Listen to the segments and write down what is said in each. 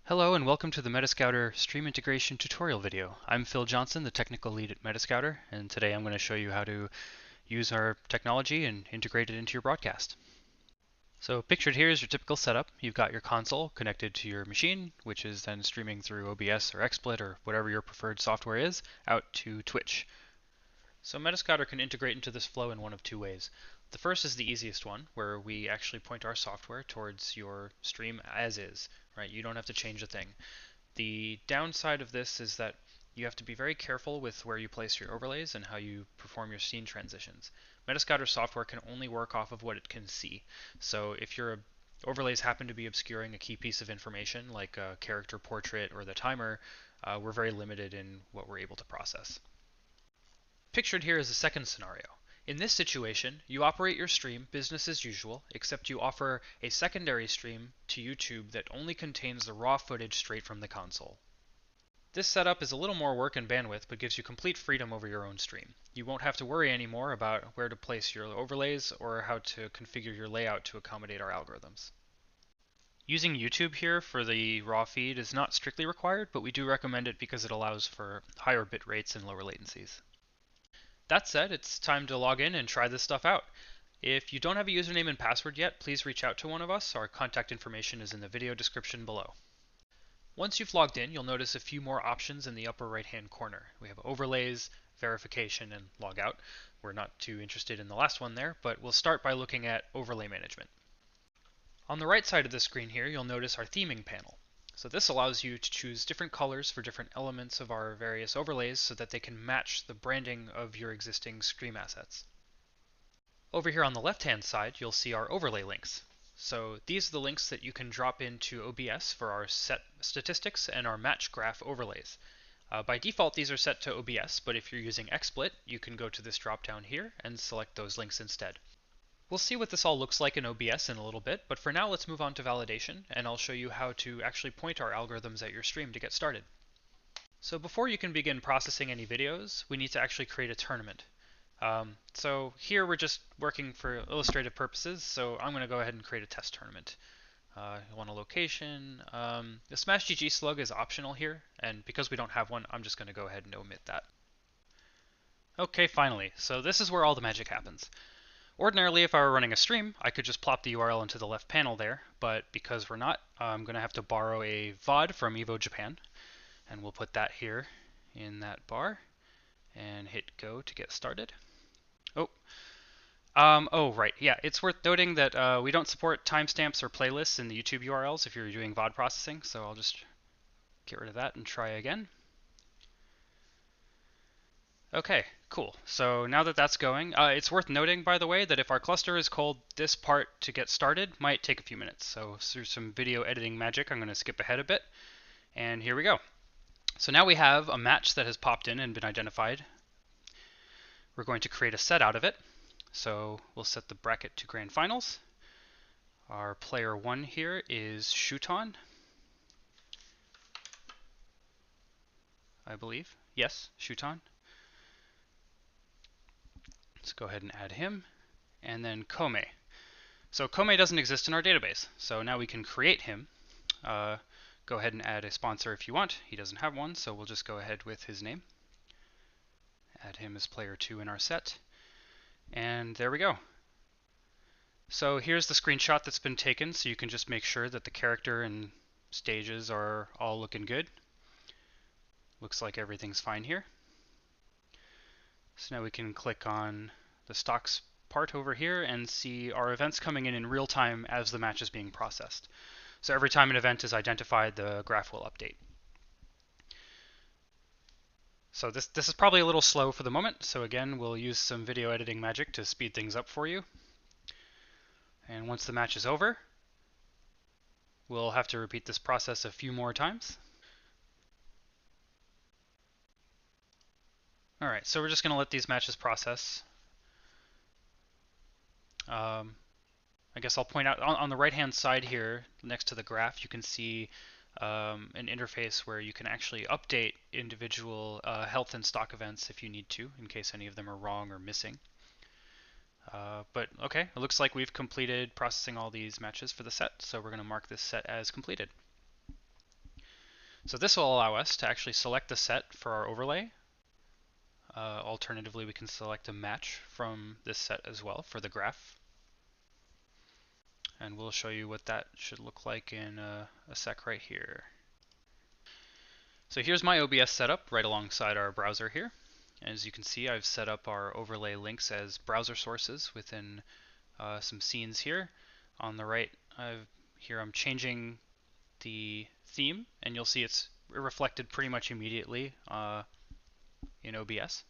Hello and welcome to the Metascouter stream integration tutorial video. I'm Phil Johnson, the technical lead at Metascouter, and today I'm going to show you how to use our technology and integrate it into your broadcast. So pictured here is your typical setup. You've got your console connected to your machine, which is then streaming through OBS or XSplit or whatever your preferred software is, out to Twitch. So Metascouter can integrate into this flow in one of two ways. The first is the easiest one, where we actually point our software towards your stream as is, right? You don't have to change a thing. The downside of this is that you have to be very careful with where you place your overlays and how you perform your scene transitions. Metascouter software can only work off of what it can see. So if your overlays happen to be obscuring a key piece of information, like a character portrait or the timer, we're very limited in what we're able to process. Pictured here is the second scenario. In this situation, you operate your stream business as usual, except you offer a secondary stream to YouTube that only contains the raw footage straight from the console. This setup is a little more work and bandwidth, but gives you complete freedom over your own stream. You won't have to worry anymore about where to place your overlays or how to configure your layout to accommodate our algorithms. Using YouTube here for the raw feed is not strictly required, but we do recommend it because it allows for higher bit rates and lower latencies. That said, it's time to log in and try this stuff out. If you don't have a username and password yet, please reach out to one of us. Our contact information is in the video description below. Once you've logged in, you'll notice a few more options in the upper right-hand corner. We have overlays, verification, and logout. We're not too interested in the last one there, but we'll start by looking at overlay management. On the right side of the screen here, you'll notice our theming panel. So this allows you to choose different colors for different elements of our various overlays so that they can match the branding of your existing stream assets. Over here on the left-hand side, you'll see our overlay links. So these are the links that you can drop into OBS for our set statistics and our match graph overlays. By default, these are set to OBS, but if you're using XSplit, you can go to this drop down here and select those links instead. We'll see what this all looks like in OBS in a little bit, but for now let's move on to validation, and I'll show you how to actually point our algorithms at your stream to get started. So before you can begin processing any videos, we need to actually create a tournament. So here we're just working for illustrative purposes, so I'm going to go ahead and create a test tournament. You want a location. The Smash GG slug is optional here, and because we don't have one, I'm just going to go ahead and omit that. Okay, finally. So this is where all the magic happens. Ordinarily, if I were running a stream, I could just plop the URL into the left panel there, but because we're not, I'm going to have to borrow a VOD from Evo Japan, and we'll put that here in that bar, and hit go to get started. Oh, right, yeah, it's worth noting that we don't support timestamps or playlists in the YouTube URLs if you're doing VOD processing, so I'll just get rid of that and try again. Okay, cool. So now that that's going, it's worth noting, by the way, that if our cluster is cold, this part to get started might take a few minutes. So through some video editing magic, I'm going to skip ahead a bit. And here we go. So now we have a match that has popped in and been identified. We're going to create a set out of it. So we'll set the bracket to grand finals. Our player 1 here is Shuton, I believe. Yes, Shuton. Let's go ahead and add him. And then Kome. So Kome doesn't exist in our database, so now we can create him. Go ahead and add a sponsor if you want. He doesn't have one, so we'll just go ahead with his name. Add him as player 2 in our set. And there we go. So here's the screenshot that's been taken, so you can just make sure that the character and stages are all looking good. Looks like everything's fine here. So now we can click on the stocks part over here and see our events coming in real time as the match is being processed. So every time an event is identified, the graph will update. So this is probably a little slow for the moment, so again, we'll use some video editing magic to speed things up for you. And once the match is over, we'll have to repeat this process a few more times. Alright, so we're just going to let these matches process. I guess I'll point out on the right-hand side here, next to the graph, you can see an interface where you can actually update individual health and stock events if you need to, in case any of them are wrong or missing. But okay, it looks like we've completed processing all these matches for the set, so we're going to mark this set as completed. So this will allow us to actually select the set for our overlay. Alternatively, we can select a match from this set as well for the graph. And we'll show you what that should look like in a sec right here. So here's my OBS setup right alongside our browser here. As you can see, I've set up our overlay links as browser sources within some scenes here. On the right, here I'm changing the theme, and you'll see it's reflected pretty much immediately in OBS.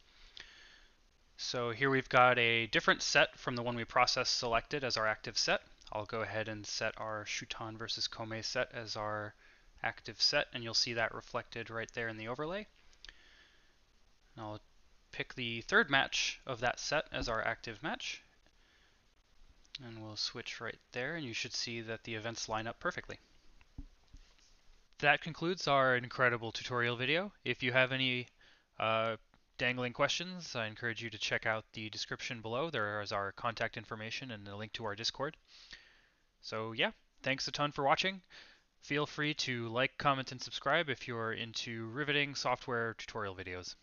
So here we've got a different set from the one we processed selected as our active set. I'll go ahead and set our Shutan versus Kome set as our active set, and you'll see that reflected right there in the overlay. And I'll pick the third match of that set as our active match, and we'll switch right there, and you should see that the events line up perfectly. That concludes our incredible tutorial video. If you have any dangling questions, I encourage you to check out the description below. There is our contact information and a link to our Discord. So yeah, thanks a ton for watching. Feel free to like, comment, and subscribe if you're into riveting software tutorial videos.